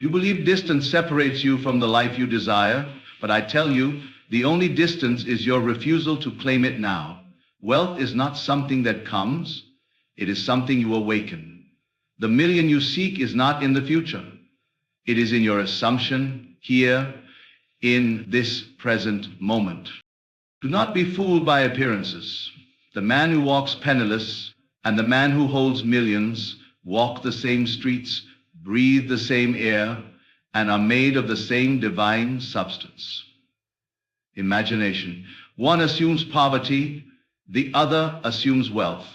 You believe distance separates you from the life you desire, but I tell you, the only distance is your refusal to claim it now. Wealth is not something that comes, it is something you awaken. The million you seek is not in the future. It is in your assumption, here, in this present moment. Do not be fooled by appearances. The man who walks penniless and the man who holds millions walk the same streets, breathe the same air, and are made of the same divine substance. Imagination. One assumes poverty, the other assumes wealth.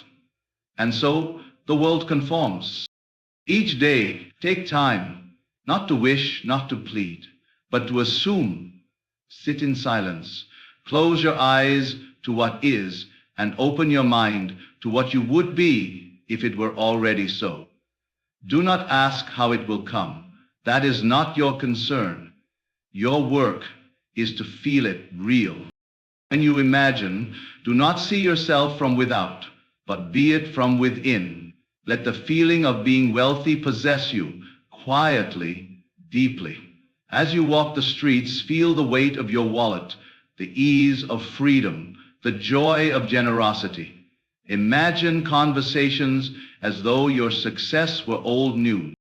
And so the world conforms. Each day, take time, not to wish, not to plead, but to assume. Sit in silence. Close your eyes to what is and open your mind to what you would be if it were already so. Do not ask how it will come. That is not your concern. Your work is to feel it real. When you imagine, do not see yourself from without, but be it from within. Let the feeling of being wealthy possess you, quietly, deeply. As you walk the streets, feel the weight of your wallet, the ease of freedom, the joy of generosity. Imagine conversations as though your success were old news.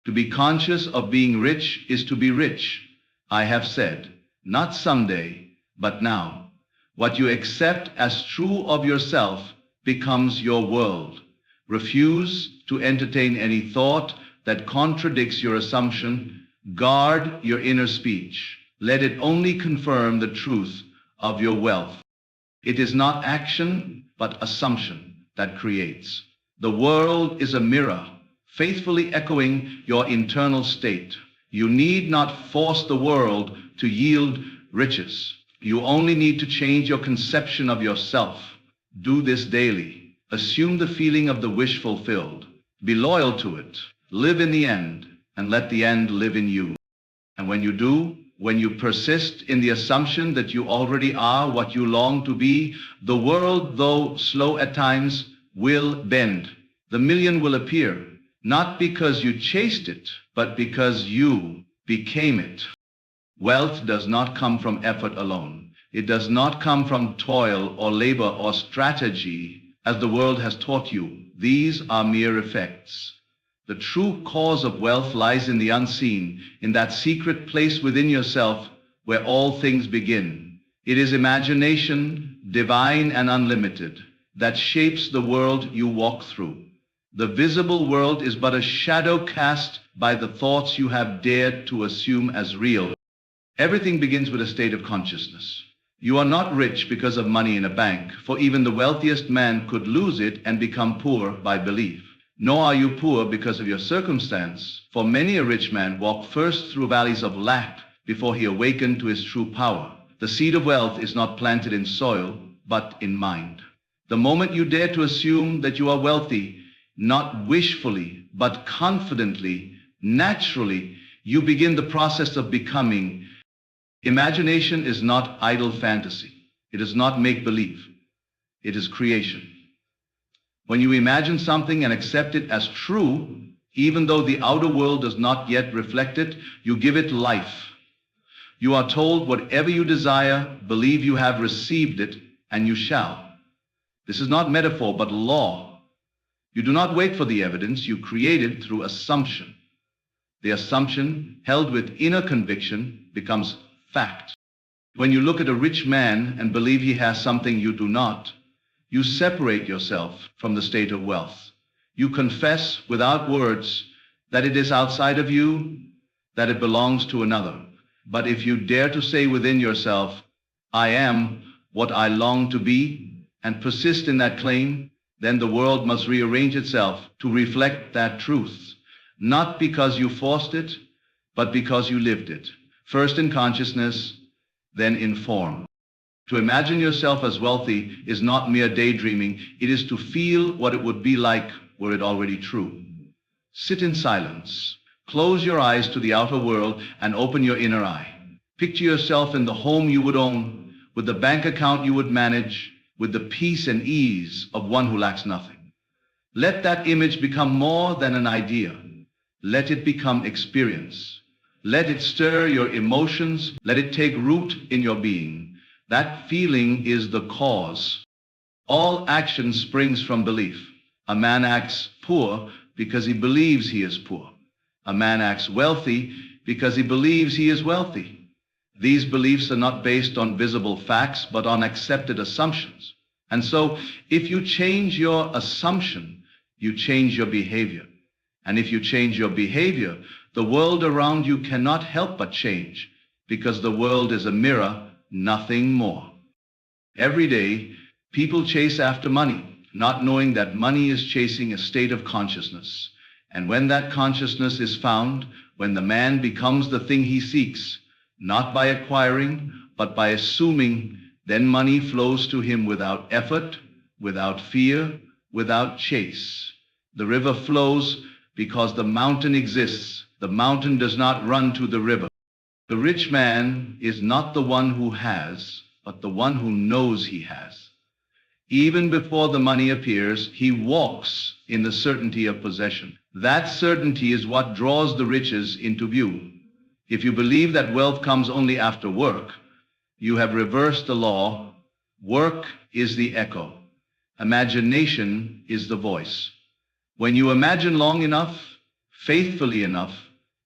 To be conscious of being rich is to be rich. I have said, not someday, but now. What you accept as true of yourself becomes your world. Refuse to entertain any thought that contradicts your assumption. Guard your inner speech. Let it only confirm the truth of your wealth. It is not action, but assumption that creates. The world is a mirror, faithfully echoing your internal state. You need not force the world to yield riches. You only need to change your conception of yourself. Do this daily. Assume the feeling of the wish fulfilled. Be loyal to it. Live in the end, and let the end live in you. And when you do, when you persist in the assumption that you already are what you long to be, the world, though slow at times, will bend. The million will appear, not because you chased it, but because you became it. Wealth does not come from effort alone. It does not come from toil or labor or strategy, as the world has taught you. These are mere effects. The true cause of wealth lies in the unseen, in that secret place within yourself where all things begin. It is imagination, divine and unlimited, that shapes the world you walk through. The visible world is but a shadow cast by the thoughts you have dared to assume as real. Everything begins with a state of consciousness. You are not rich because of money in a bank, for even the wealthiest man could lose it and become poor by belief. Nor are you poor because of your circumstance, for many a rich man walked first through valleys of lack before he awakened to his true power. The seed of wealth is not planted in soil, but in mind. The moment you dare to assume that you are wealthy, not wishfully, but confidently, naturally, you begin the process of becoming. Imagination is not idle fantasy. It is not make-believe. It is creation. When you imagine something and accept it as true, even though the outer world does not yet reflect it, you give it life. You are told whatever you desire, believe you have received it, and you shall. This is not metaphor, but law. You do not wait for the evidence, you create it through assumption. The assumption, held with inner conviction, becomes fact. When you look at a rich man and believe he has something you do not, you separate yourself from the state of wealth. You confess without words that it is outside of you, that it belongs to another. But if you dare to say within yourself, I am what I long to be, and persist in that claim, then the world must rearrange itself to reflect that truth, not because you forced it, but because you lived it, first in consciousness, then in form. To imagine yourself as wealthy is not mere daydreaming. It is to feel what it would be like were it already true. Sit in silence. Close your eyes to the outer world and open your inner eye. Picture yourself in the home you would own, with the bank account you would manage, with the peace and ease of one who lacks nothing. Let that image become more than an idea. Let it become experience. Let it stir your emotions. Let it take root in your being. That feeling is the cause. All action springs from belief. A man acts poor because he believes he is poor. A man acts wealthy because he believes he is wealthy. These beliefs are not based on visible facts, but on accepted assumptions. And so, if you change your assumption, you change your behavior. And if you change your behavior, the world around you cannot help but change, because the world is a mirror, nothing more. Every day, people chase after money, not knowing that money is chasing a state of consciousness. And when that consciousness is found, when the man becomes the thing he seeks, not by acquiring, but by assuming, then money flows to him without effort, without fear, without chase. The river flows because the mountain exists. The mountain does not run to the river. The rich man is not the one who has, but the one who knows he has. Even before the money appears, he walks in the certainty of possession. That certainty is what draws the riches into view. If you believe that wealth comes only after work, you have reversed the law. Work is the echo. Imagination is the voice. When you imagine long enough, faithfully enough,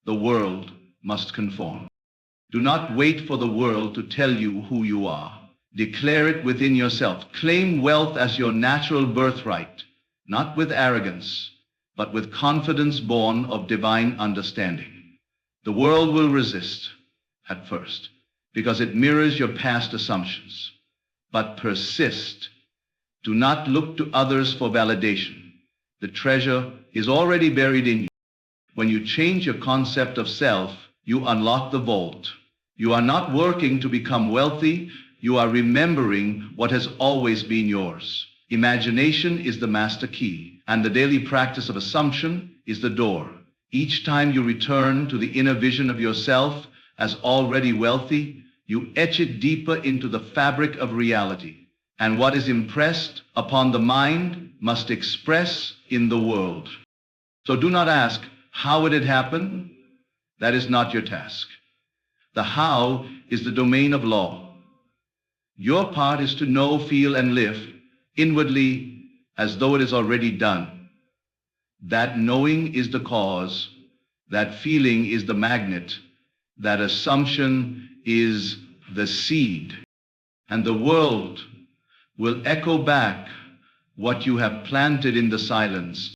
the world must conform. Do not wait for the world to tell you who you are. Declare it within yourself. Claim wealth as your natural birthright, not with arrogance, but with confidence born of divine understanding. The world will resist at first because it mirrors your past assumptions. But persist. Do not look to others for validation. The treasure is already buried in you. When you change your concept of self, you unlock the vault. You are not working to become wealthy. You are remembering what has always been yours. Imagination is the master key, and the daily practice of assumption is the door. Each time you return to the inner vision of yourself as already wealthy, you etch it deeper into the fabric of reality. And what is impressed upon the mind must express in the world. So do not ask, how would it happen? That is not your task. The how is the domain of law. Your part is to know, feel, and live inwardly as though it is already done. That knowing is the cause. That feeling is the magnet. That assumption is the seed. And the world will echo back what you have planted in the silence.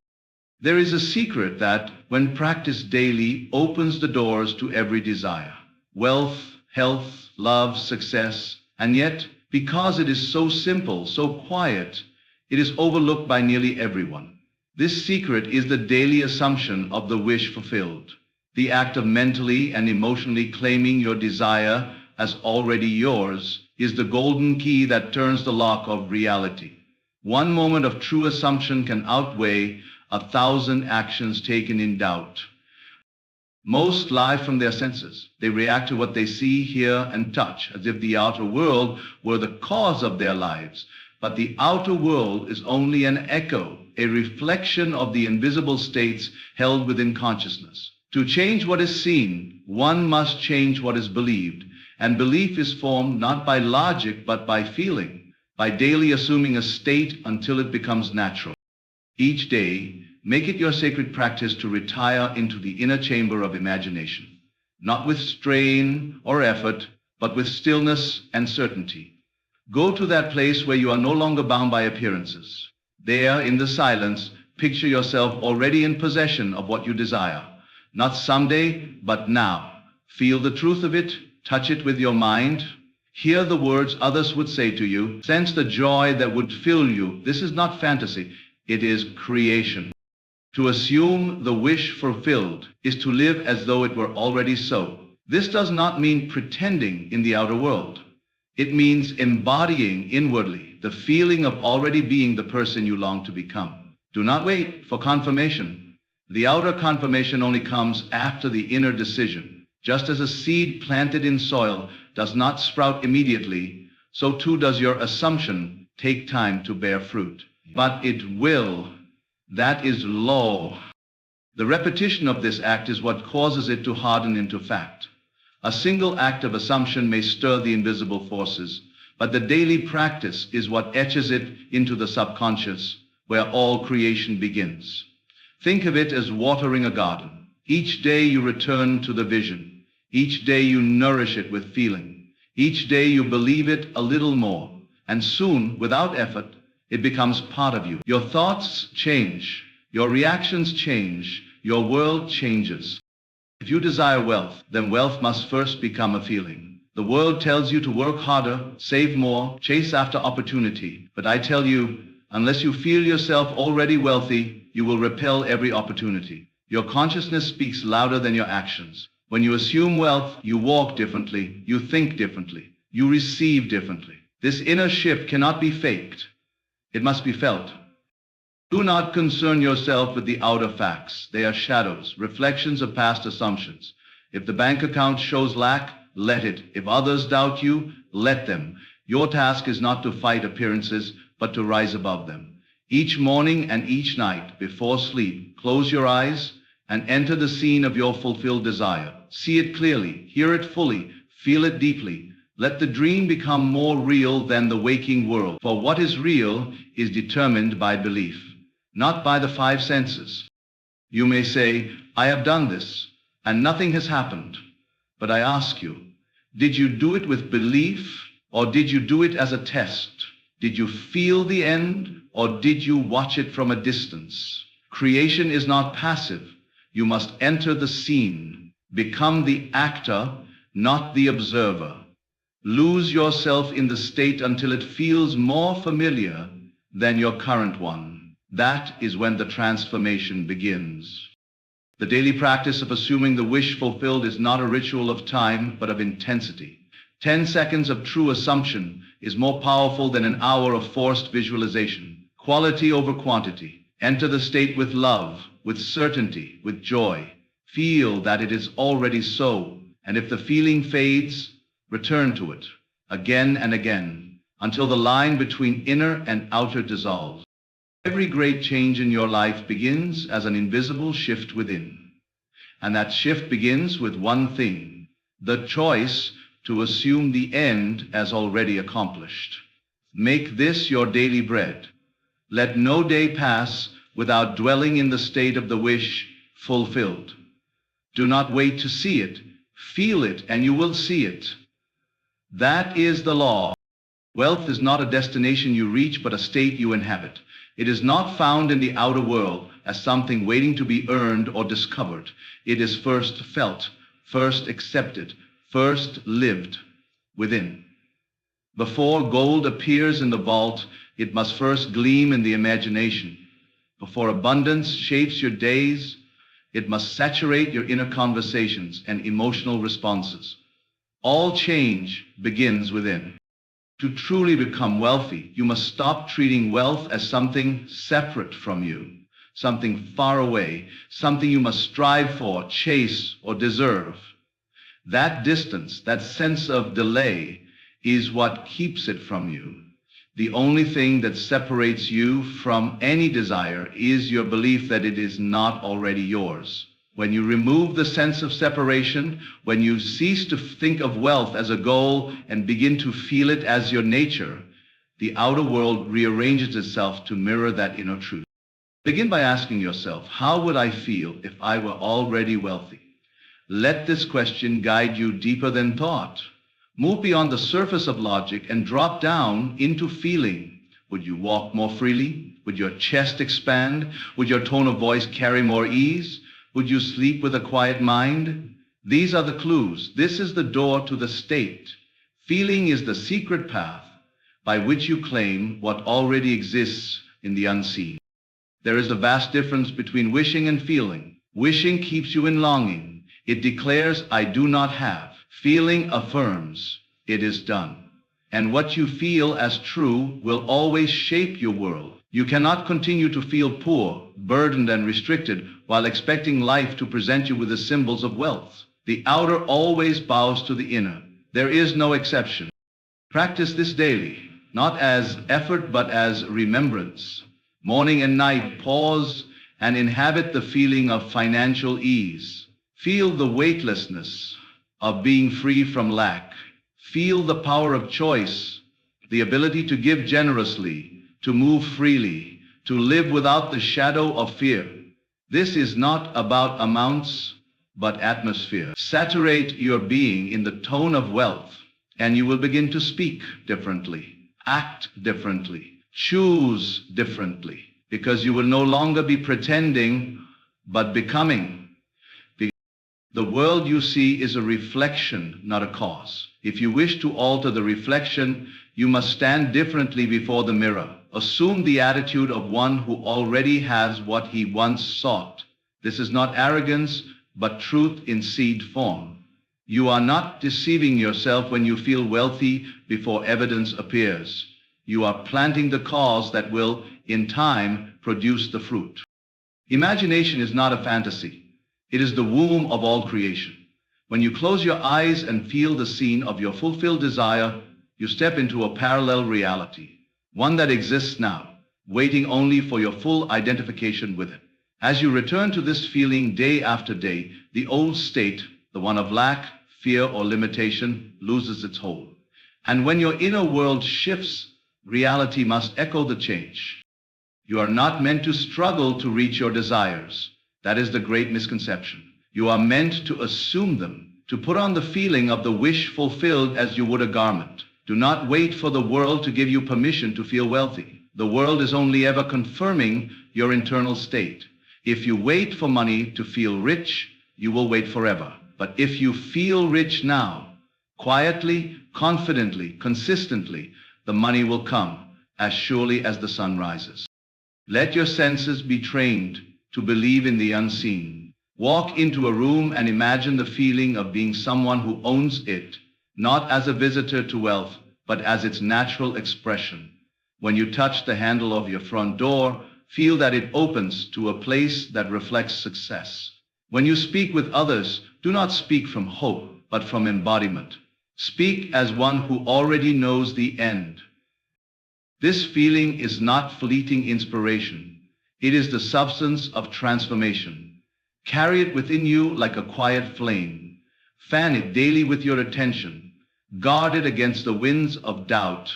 There is a secret that, when practiced daily, opens the doors to every desire. Wealth, health, love, success. And yet, because it is so simple, so quiet, it is overlooked by nearly everyone. This secret is the daily assumption of the wish fulfilled. The act of mentally and emotionally claiming your desire as already yours is the golden key that turns the lock of reality. One moment of true assumption can outweigh 1,000 actions taken in doubt. Most lie from their senses. They react to what they see, hear, and touch, as if the outer world were the cause of their lives. But the outer world is only an echo, a reflection of the invisible states held within consciousness. To change what is seen, one must change what is believed. And belief is formed not by logic, but by feeling, by daily assuming a state until it becomes natural. Each day, make it your sacred practice to retire into the inner chamber of imagination, not with strain or effort, but with stillness and certainty. Go to that place where you are no longer bound by appearances. There, in the silence, picture yourself already in possession of what you desire. Not someday, but now. Feel the truth of it, touch it with your mind. Hear the words others would say to you. Sense the joy that would fill you. This is not fantasy. It is creation. To assume the wish fulfilled is to live as though it were already so. This does not mean pretending in the outer world. It means embodying inwardly the feeling of already being the person you long to become. Do not wait for confirmation. The outer confirmation only comes after the inner decision. Just as a seed planted in soil does not sprout immediately, so too does your assumption take time to bear fruit. But it will. That is law. The repetition of this act is what causes it to harden into fact. A single act of assumption may stir the invisible forces, but the daily practice is what etches it into the subconscious, where all creation begins. Think of it as watering a garden. Each day you return to the vision. Each day you nourish it with feeling. Each day you believe it a little more, and soon, without effort, it becomes part of you. Your thoughts change. Your reactions change. Your world changes. If you desire wealth, then wealth must first become a feeling. The world tells you to work harder, save more, chase after opportunity. But I tell you, unless you feel yourself already wealthy, you will repel every opportunity. Your consciousness speaks louder than your actions. When you assume wealth, you walk differently, you think differently, you receive differently. This inner shift cannot be faked. It must be felt. Do not concern yourself with the outer facts. They are shadows, reflections of past assumptions. If the bank account shows lack, let it. If others doubt you, let them. Your task is not to fight appearances, but to rise above them. Each morning and each night, before sleep, close your eyes and enter the scene of your fulfilled desire. See it clearly, hear it fully, feel it deeply. Let the dream become more real than the waking world. For what is real is determined by belief, not by the five senses. You may say, I have done this, and nothing has happened. But I ask you, did you do it with belief, or did you do it as a test? Did you feel the end, or did you watch it from a distance? Creation is not passive. You must enter the scene, become the actor, not the observer. Lose yourself in the state until it feels more familiar than your current one. That is when the transformation begins. The daily practice of assuming the wish fulfilled is not a ritual of time, but of intensity. 10 seconds of true assumption is more powerful than an hour of forced visualization. Quality over quantity. Enter the state with love, with certainty, with joy. Feel that it is already so, and if the feeling fades, return to it, again and again, until the line between inner and outer dissolves. Every great change in your life begins as an invisible shift within. And that shift begins with one thing, the choice to assume the end as already accomplished. Make this your daily bread. Let no day pass without dwelling in the state of the wish fulfilled. Do not wait to see it. Feel it, and you will see it. That is the law. Wealth is not a destination you reach, but a state you inhabit. It is not found in the outer world as something waiting to be earned or discovered. It is first felt, first accepted, first lived within. Before gold appears in the vault, it must first gleam in the imagination. Before abundance shapes your days, it must saturate your inner conversations and emotional responses. All change begins within. To truly become wealthy, you must stop treating wealth as something separate from you, something far away, something you must strive for, chase, or deserve. That distance, that sense of delay, is what keeps it from you. The only thing that separates you from any desire is your belief that it is not already yours. When you remove the sense of separation, when you cease to think of wealth as a goal and begin to feel it as your nature, the outer world rearranges itself to mirror that inner truth. Begin by asking yourself, how would I feel if I were already wealthy? Let this question guide you deeper than thought. Move beyond the surface of logic and drop down into feeling. Would you walk more freely? Would your chest expand? Would your tone of voice carry more ease? Would you sleep with a quiet mind? These are the clues. This is the door to the state. Feeling is the secret path by which you claim what already exists in the unseen. There is a vast difference between wishing and feeling. Wishing keeps you in longing. It declares, I do not have. Feeling affirms, it is done. And what you feel as true will always shape your world. You cannot continue to feel poor, burdened, and restricted while expecting life to present you with the symbols of wealth. The outer always bows to the inner. There is no exception. Practice this daily, not as effort, but as remembrance. Morning and night, pause and inhabit the feeling of financial ease. Feel the weightlessness of being free from lack. Feel the power of choice, the ability to give generously, to move freely, to live without the shadow of fear. This is not about amounts, but atmosphere. Saturate your being in the tone of wealth, and you will begin to speak differently, act differently, choose differently, because you will no longer be pretending, but becoming. The world you see is a reflection, not a cause. If you wish to alter the reflection, you must stand differently before the mirror. Assume the attitude of one who already has what he once sought. This is not arrogance, but truth in seed form. You are not deceiving yourself when you feel wealthy before evidence appears. You are planting the cause that will, in time, produce the fruit. Imagination is not a fantasy. It is the womb of all creation. When you close your eyes and feel the scene of your fulfilled desire, you step into a parallel reality, one that exists now, waiting only for your full identification with it. As you return to this feeling day after day, the old state, the one of lack, fear, or limitation, loses its hold. And when your inner world shifts, reality must echo the change. You are not meant to struggle to reach your desires. That is the great misconception. You are meant to assume them, to put on the feeling of the wish fulfilled as you would a garment. Do not wait for the world to give you permission to feel wealthy. The world is only ever confirming your internal state. If you wait for money to feel rich, you will wait forever. But if you feel rich now, quietly, confidently, consistently, the money will come as surely as the sun rises. Let your senses be trained to believe in the unseen. Walk into a room and imagine the feeling of being someone who owns it, not as a visitor to wealth, but as its natural expression. When you touch the handle of your front door, feel that it opens to a place that reflects success. When you speak with others, do not speak from hope, but from embodiment. Speak as one who already knows the end. This feeling is not fleeting inspiration. It is the substance of transformation. Carry it within you like a quiet flame. Fan it daily with your attention. Guard it against the winds of doubt.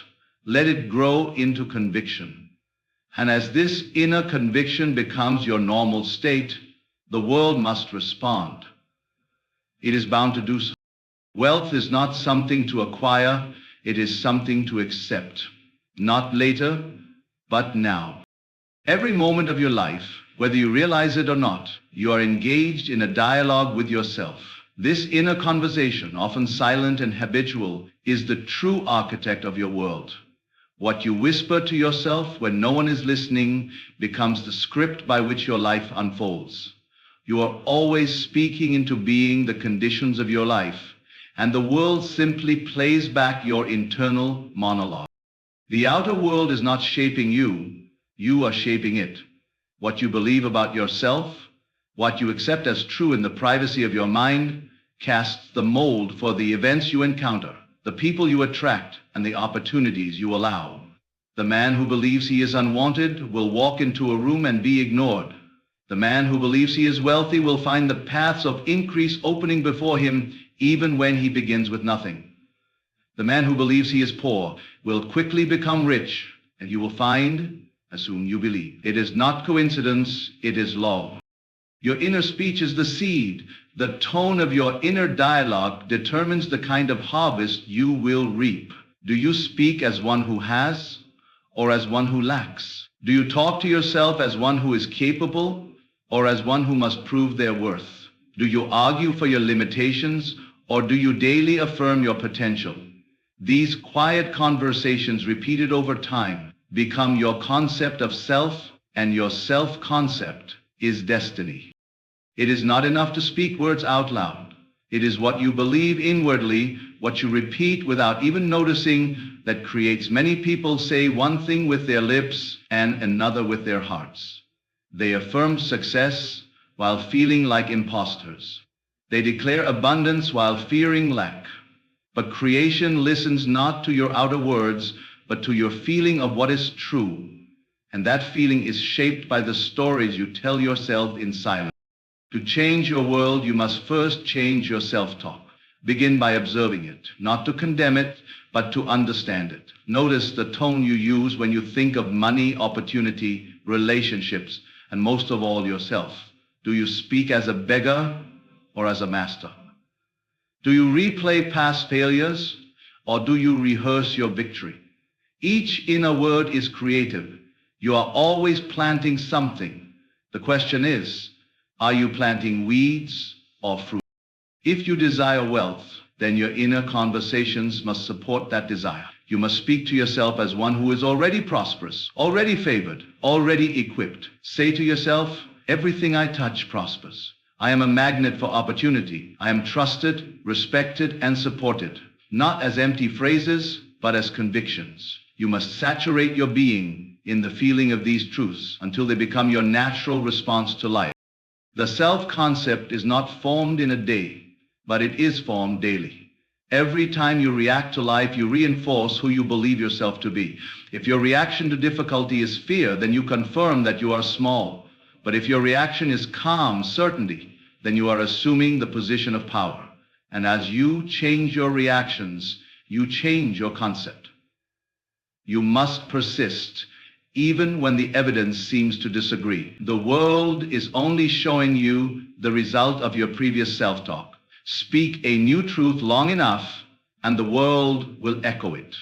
Let it grow into conviction. And as this inner conviction becomes your normal state, the world must respond. It is bound to do so. Wealth is not something to acquire, it is something to accept. Not later, but now. Every moment of your life, whether you realize it or not, you are engaged in a dialogue with yourself. This inner conversation, often silent and habitual, is the true architect of your world. What you whisper to yourself when no one is listening becomes the script by which your life unfolds. You are always speaking into being the conditions of your life, and the world simply plays back your internal monologue. The outer world is not shaping you. You are shaping it. What you believe about yourself, what you accept as true in the privacy of your mind, casts the mold for the events you encounter, the people you attract, and the opportunities you allow. The man who believes he is unwanted will walk into a room and be ignored. The man who believes he is wealthy will find the paths of increase opening before him even when he begins with nothing. The man who believes he is poor will quickly become rich, and you will find, as soon you believe. It is not coincidence, it is law. Your inner speech is the seed. The tone of your inner dialogue determines the kind of harvest you will reap. Do you speak as one who has, or as one who lacks? Do you talk to yourself as one who is capable, or as one who must prove their worth? Do you argue for your limitations, or do you daily affirm your potential? These quiet conversations repeated over time become your concept of self, and your self-concept is destiny. It is not enough to speak words out loud. It is what you believe inwardly, what you repeat without even noticing, that creates many people say one thing with their lips and another with their hearts. They affirm success while feeling like imposters. They declare abundance while fearing lack. But creation listens not to your outer words, but to your feeling of what is true. And that feeling is shaped by the stories you tell yourself in silence. To change your world, you must first change your self-talk. Begin by observing it, not to condemn it, but to understand it. Notice the tone you use when you think of money, opportunity, relationships, and most of all, yourself. Do you speak as a beggar or as a master? Do you replay past failures or do you rehearse your victory? Each inner word is creative. You are always planting something. The question is, are you planting weeds or fruit? If you desire wealth, then your inner conversations must support that desire. You must speak to yourself as one who is already prosperous, already favored, already equipped. Say to yourself, everything I touch prospers. I am a magnet for opportunity. I am trusted, respected, and supported, not as empty phrases, but as convictions. You must saturate your being in the feeling of these truths until they become your natural response to life. The self-concept is not formed in a day, but it is formed daily. Every time you react to life, you reinforce who you believe yourself to be. If your reaction to difficulty is fear, then you confirm that you are small. But if your reaction is calm, certainty, then you are assuming the position of power. And as you change your reactions, you change your concept. You must persist, even when the evidence seems to disagree. The world is only showing you the result of your previous self-talk. Speak a new truth long enough, and the world will echo it.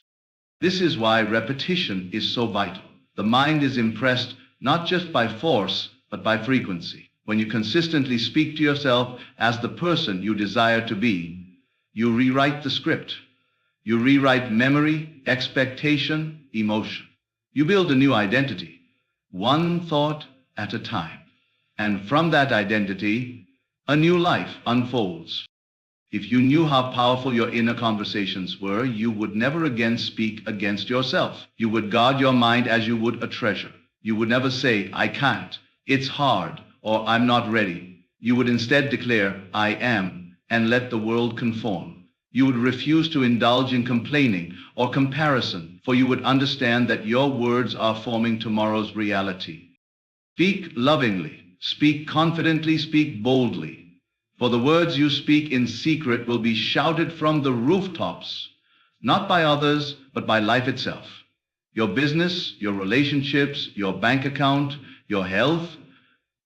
This is why repetition is so vital. The mind is impressed not just by force, but by frequency. When you consistently speak to yourself as the person you desire to be, you rewrite the script. You rewrite memory, expectation, emotion. You build a new identity, one thought at a time. And from that identity, a new life unfolds. If you knew how powerful your inner conversations were, you would never again speak against yourself. You would guard your mind as you would a treasure. You would never say, I can't, it's hard, or I'm not ready. You would instead declare, I am, and let the world conform. You would refuse to indulge in complaining or comparison, for you would understand that your words are forming tomorrow's reality. Speak lovingly, speak confidently, speak boldly. For the words you speak in secret will be shouted from the rooftops, not by others, but by life itself. Your business, your relationships, your bank account, your health,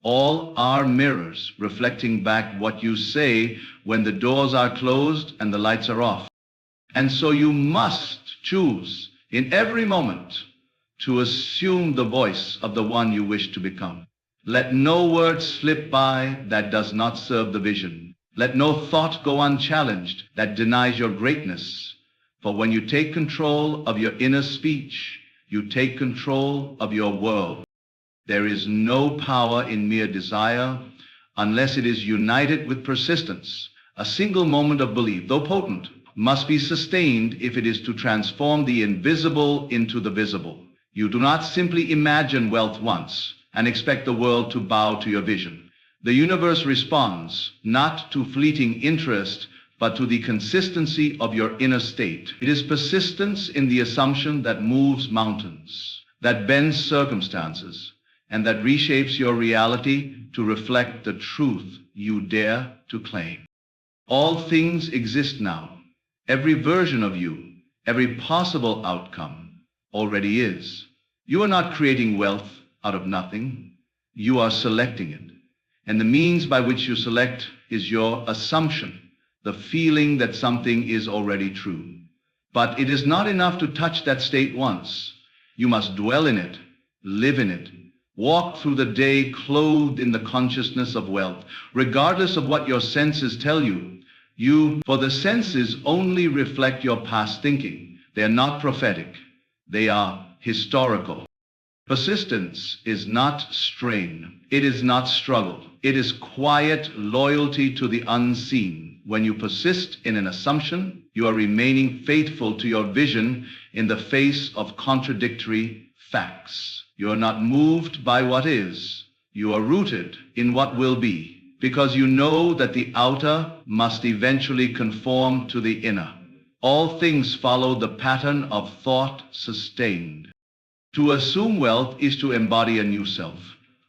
all are mirrors reflecting back what you say when the doors are closed and the lights are off. And so you must choose in every moment to assume the voice of the one you wish to become. Let no word slip by that does not serve the vision. Let no thought go unchallenged that denies your greatness. For when you take control of your inner speech, you take control of your world. There is no power in mere desire unless it is united with persistence. A single moment of belief, though potent, must be sustained if it is to transform the invisible into the visible. You do not simply imagine wealth once and expect the world to bow to your vision. The universe responds not to fleeting interest, but to the consistency of your inner state. It is persistence in the assumption that moves mountains, that bends circumstances, and that reshapes your reality to reflect the truth you dare to claim. All things exist now. Every version of you, every possible outcome already is. You are not creating wealth out of nothing. You are selecting it. And the means by which you select is your assumption, the feeling that something is already true. But it is not enough to touch that state once. You must dwell in it, live in it, walk through the day clothed in the consciousness of wealth, regardless of what your senses tell you. For the senses only reflect your past thinking. They are not prophetic. They are historical. Persistence is not strain. It is not struggle. It is quiet loyalty to the unseen. When you persist in an assumption, you are remaining faithful to your vision in the face of contradictory facts. You are not moved by what is. You are rooted in what will be, because you know that the outer must eventually conform to the inner. All things follow the pattern of thought sustained. To assume wealth is to embody a new self,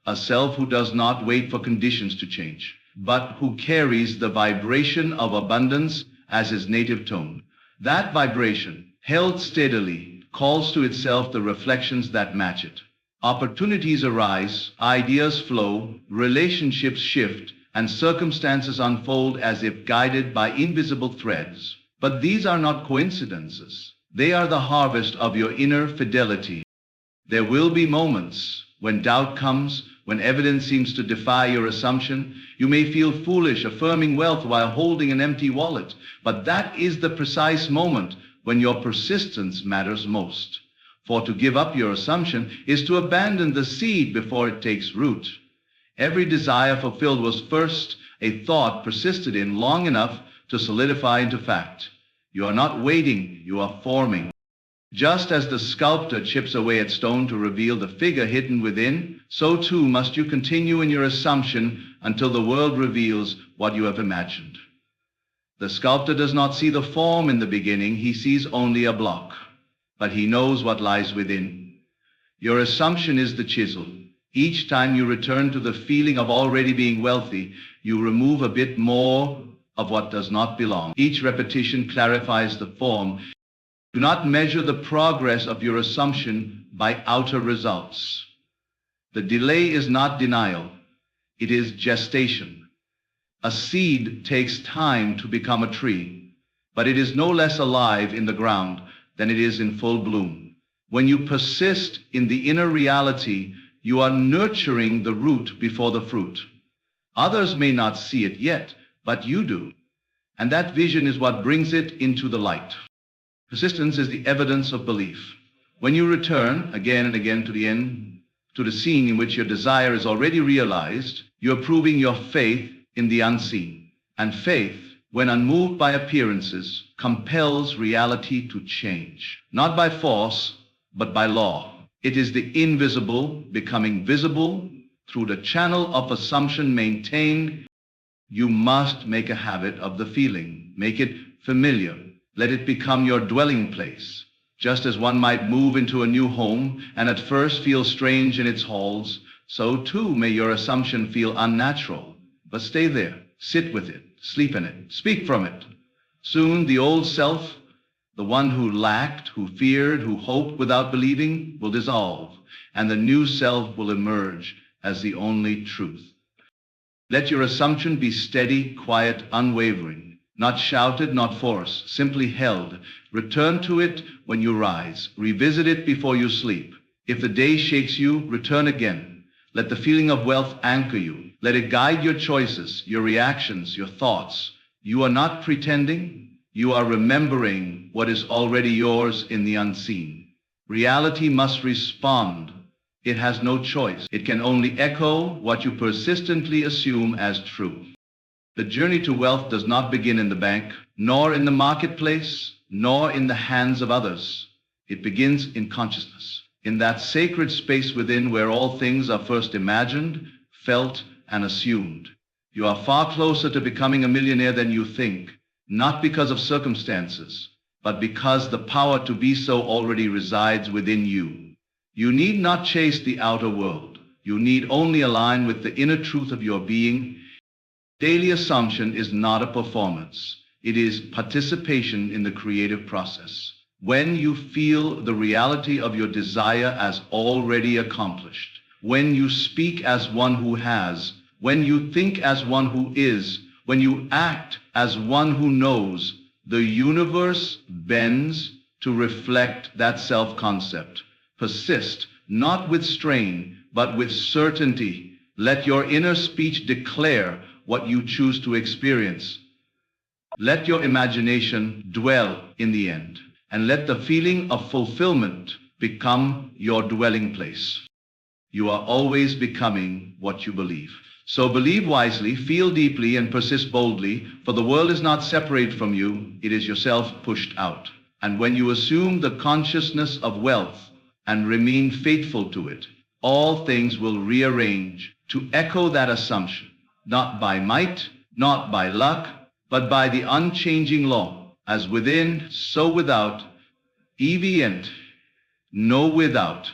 a self who does not wait for conditions to change, but who carries the vibration of abundance as his native tone. That vibration, held steadily, calls to itself the reflections that match it. Opportunities arise, ideas flow, relationships shift, and circumstances unfold as if guided by invisible threads. But these are not coincidences. They are the harvest of your inner fidelity. There will be moments when doubt comes, when evidence seems to defy your assumption. You may feel foolish affirming wealth while holding an empty wallet, but that is the precise moment when your persistence matters most. For to give up your assumption is to abandon the seed before it takes root. Every desire fulfilled was first a thought persisted in long enough to solidify into fact. You are not waiting, you are forming. Just as the sculptor chips away at stone to reveal the figure hidden within, so too must you continue in your assumption until the world reveals what you have imagined. The sculptor does not see the form in the beginning, he sees only a block, but he knows what lies within. Your assumption is the chisel. Each time you return to the feeling of already being wealthy, you remove a bit more of what does not belong. Each repetition clarifies the form. Do not measure the progress of your assumption by outer results. The delay is not denial, it is gestation. A seed takes time to become a tree, but it is no less alive in the ground than it is in full bloom. When you persist in the inner reality, you are nurturing the root before the fruit. Others may not see it yet, but you do. And that vision is what brings it into the light. Persistence is the evidence of belief. When you return again and again to the scene in which your desire is already realized, you are proving your faith in the unseen. And faith, when unmoved by appearances, compels reality to change. Not by force, but by law. It is the invisible becoming visible through the channel of assumption maintained. You must make a habit of the feeling. Make it familiar. Let it become your dwelling place. Just as one might move into a new home and at first feel strange in its halls, so too may your assumption feel unnatural. But stay there, sit with it, sleep in it, speak from it. Soon the old self, the one who lacked, who feared, who hoped without believing, will dissolve, and the new self will emerge as the only truth. Let your assumption be steady, quiet, unwavering. Not shouted, not forced, simply held. Return to it when you rise. Revisit it before you sleep. If the day shakes you, return again. Let the feeling of wealth anchor you. Let it guide your choices, your reactions, your thoughts. You are not pretending. You are remembering what is already yours in the unseen. Reality must respond. It has no choice. It can only echo what you persistently assume as true. The journey to wealth does not begin in the bank, nor in the marketplace, nor in the hands of others. It begins in consciousness, in that sacred space within where all things are first imagined, felt, and assumed. You are far closer to becoming a millionaire than you think, not because of circumstances, but because the power to be so already resides within you. You need not chase the outer world. You need only align with the inner truth of your being. Daily assumption is not a performance. It is participation in the creative process. When you feel the reality of your desire as already accomplished, when you speak as one who has, when you think as one who is, when you act as one who knows, the universe bends to reflect that self-concept. Persist, not with strain, but with certainty. Let your inner speech declare what you choose to experience. Let your imagination dwell in the end, and let the feeling of fulfillment become your dwelling place. You are always becoming what you believe. So believe wisely, feel deeply, and persist boldly, for the world is not separate from you, it is yourself pushed out. And when you assume the consciousness of wealth and remain faithful to it, all things will rearrange to echo that assumption. Not by might, not by luck, but by the unchanging law. As within, so without. EVN, no without.